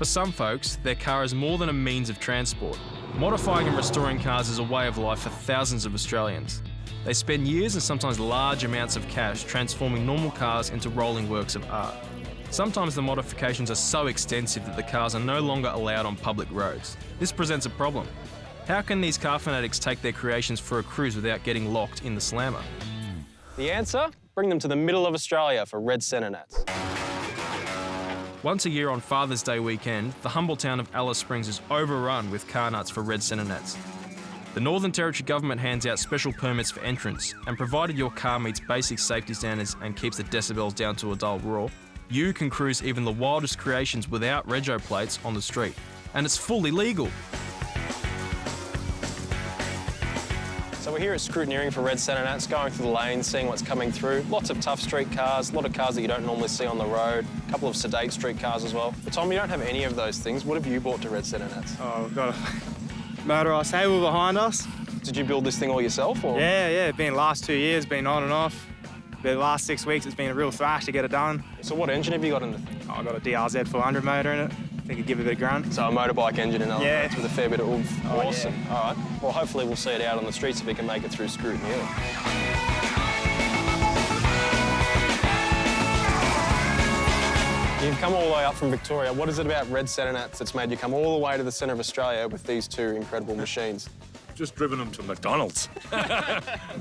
For some folks, their car is more than a means of transport. Modifying and restoring cars is a way of life for thousands of Australians. They spend years and sometimes large amounts of cash transforming normal cars into rolling works of art. Sometimes the modifications are so extensive that the cars are no longer allowed on public roads. This presents a problem. How can these car fanatics take their creations for a cruise without getting locked in the slammer? The answer? Bring them to the middle of Australia for red centre nats. Once a year on Father's Day weekend, the humble town of Alice Springs is overrun with car nuts for red centre nats. The Northern Territory government hands out special permits for entrance, and provided your car meets basic safety standards and keeps the decibels down to a dull roar, you can cruise even the wildest creations without rego plates on the street. And it's fully legal. So we're here at scrutineering for red centre nats, going through the lanes, seeing what's coming through. Lots of tough street cars, a lot of cars that you don't normally see on the road, a couple of sedate street cars as well. But Tom, you don't have any of those things. What have you brought to red centre nats? Oh, we've got a motorised table behind us. Did you build this thing all yourself? Or? Yeah, been the last 2 years, been on and off. The last 6 weeks, it's been a real thrash to get it done. So what engine have you got in it? Oh, I've got a DRZ 400 motor in it. I think it'd give it a bit of grunt. So a motorbike engine in other Yeah. words, with a fair bit of oomph. Oh, awesome. yeah. All right. Well, hopefully we'll see it out on the streets if we can make it through scrutineering. You've come all the way up from Victoria. What is it about red centre nats that's made you come all the way to the centre of Australia with these two incredible machines? Just driven them to McDonald's.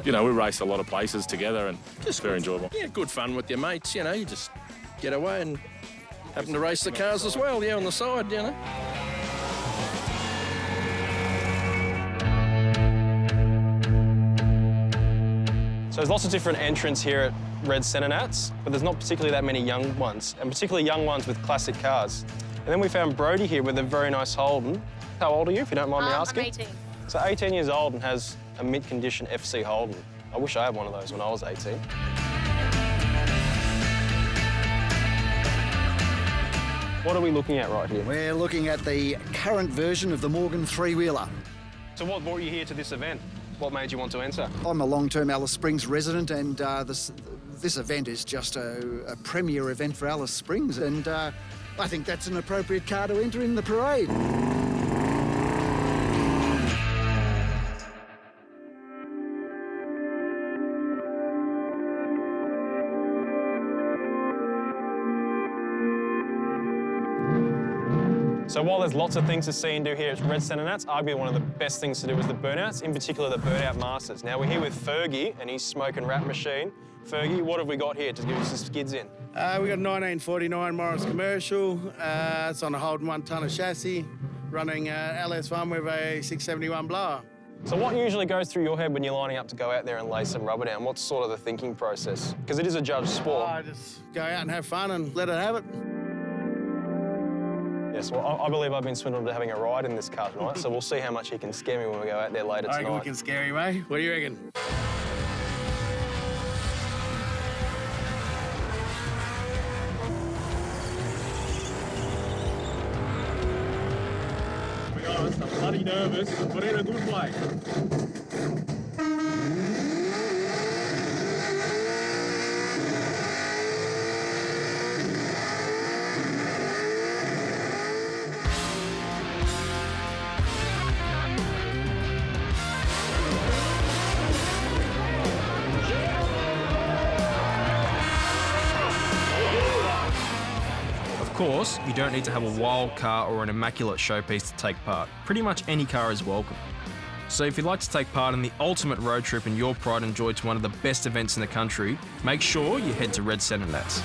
You know, we race a lot of places together and it's very enjoyable. Yeah, good fun with your mates, you know, you just get away and happen to race the cars as well, yeah, on the side, you know. So there's lots of different entrants here at red centre nats, but there's not particularly that many young ones, and particularly young ones with classic cars. And then we found Brodie here with a very nice Holden. How old are you, if you don't mind me asking? I'm 18. So 18 years old and has a mint-condition FC Holden. I wish I had one of those when I was 18. What are we looking at right here? We're looking at the current version of the Morgan three-wheeler. So what brought you here to this event? What made you want to enter? I'm a long-term Alice Springs resident, and this event is just a premier event for Alice Springs, and I think that's an appropriate car to enter in the parade. So while there's lots of things to see and do here at red centre nats, arguably one of the best things to do is the burnouts, in particular the burnout masters. Now we're here with Fergie and his smoke and wrap machine. Fergie, what have we got here to give us the skids in? We got a 1949 Morris Commercial. It's on a Holden 1-tonner chassis, running LS1 with a 671 blower. So what usually goes through your head when you're lining up to go out there and lay some rubber down? What's sort of the thinking process? Because it is a judged sport. I just go out and have fun and let it have it. Yes, well, I believe I've been swindled into having a ride in this car tonight, so we'll see how much he can scare me when we go out there later I reckon tonight. we can scare him, eh? What do you reckon? To be honest, I'm bloody nervous, but in a good way. Of course, you don't need to have a wild car or an immaculate showpiece to take part. Pretty much any car is welcome. So if you'd like to take part in the ultimate road trip and your pride and joy to one of the best events in the country, make sure you head to red centre nats.